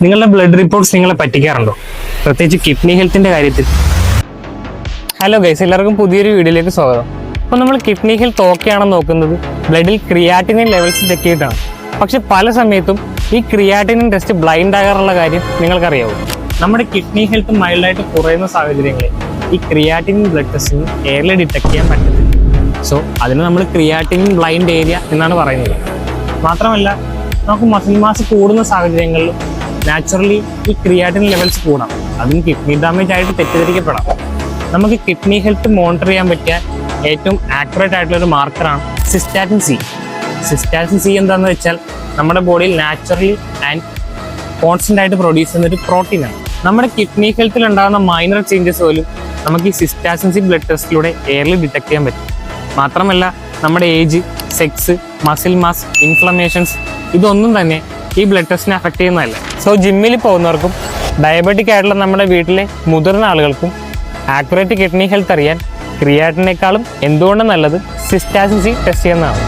നിങ്ങളുടെ blood reports നിങ്ങളെ പറ്റിക്കാറുണ്ടോ? പ്രത്യേകിച്ച് കിഡ്നി ഹെൽത്തിന്റെ കാര്യത്തിൽ. ഹലോ ഗൈസ്, എല്ലാവർക്കും പുതിയൊരു വീഡിയോയിലേക്ക് സ്വാഗതം. അപ്പോൾ നമ്മൾ കിഡ്നി ഹെൽത്ത് ഓക്കെയാണെന്ന് നോക്കുന്നത് ബ്ലഡിൽ ക്രിയാറ്റിനിൻ ലെവൽസ് ചെക്ക് ചെയ്തിട്ടാണ്. പക്ഷെ പല സമയത്തും ഈ ക്രിയാറ്റിനിൻ ടെസ്റ്റ് ബ്ലൈൻഡ് ആകാറുള്ള കാര്യം നിങ്ങൾക്കറിയാവും. നമ്മുടെ കിഡ്നി ഹെൽത്ത് മൈൽഡായിട്ട് കുറയുന്ന സാഹചര്യങ്ങളിൽ ഈ ക്രിയാറ്റിനിൻ ബ്ലഡ് ടെസ്റ്റിന് എയർലി ഡിറ്റക്ട് ചെയ്യാൻ പറ്റത്തില്ല. സോ അതിന് നമ്മൾ ക്രിയാറ്റിനിൻ ബ്ലൈൻഡ് ഏരിയ എന്നാണ് പറയുന്നത്. മാത്രമല്ല, നമുക്ക് മസിൽ മാസ് കൂടുന്ന സാഹചര്യങ്ങളിലും നാച്ചുറലി ഈ ക്രിയാറ്റിൻ ലെവൽസ് കൂടാം. അതും കിഡ്നി ഡാമേജ് ആയിട്ട് തെറ്റിദ്ധരിക്കപ്പെടാം. നമുക്ക് കിഡ്നി ഹെൽത്ത് മോണിറ്റർ ചെയ്യാൻ പറ്റിയ ഏറ്റവും ആക്യുറേറ്റ് ആയിട്ടുള്ള ഒരു മാർക്കറാണ് സിസ്റ്റാറ്റിൻ സി. സിസ്റ്റാറ്റിൻ സി എന്താണെന്ന് വെച്ചാൽ നമ്മുടെ ബോഡിയിൽ നാച്ചുറലി ആൻഡ് കോൺസ്റ്റന്റ് ആയിട്ട് പ്രൊഡ്യൂസ് ചെയ്യുന്ന ഒരു പ്രോട്ടീനാണ്. നമ്മുടെ കിഡ്നി ഹെൽത്തിൽ ഉണ്ടാകുന്ന മൈനർ ചേഞ്ചസ് പോലും നമുക്ക് ഈ സിസ്റ്റാറ്റിൻ സി ബ്ലഡ് ടെസ്റ്റിലൂടെ എയർലി ഡിറ്റക്ട് ചെയ്യാൻ പറ്റും. മാത്രമല്ല, നമ്മുടെ age, sex, muscle mass, inflammations ഇതൊന്നും തന്നെ ഈ ബ്ലഡ് ടെസ്റ്റിനെ അഫക്റ്റ് ചെയ്യുന്നതല്ല. സോ ജിമ്മിൽ പോകുന്നവർക്കും ഡയബറ്റിക് ആയിട്ടുള്ള നമ്മുടെ വീട്ടിലെ മുതിർന്ന ആളുകൾക്കും ആക്യുറേറ്റ് കിഡ്നി ഹെൽത്ത് അറിയാൻ ക്രിയാറ്റിനേക്കാളും എന്തുകൊണ്ടും നല്ലത് സിസ്റ്റാറ്റിൻ സി ടെസ്റ്റ് ചെയ്യുന്നതാണ്.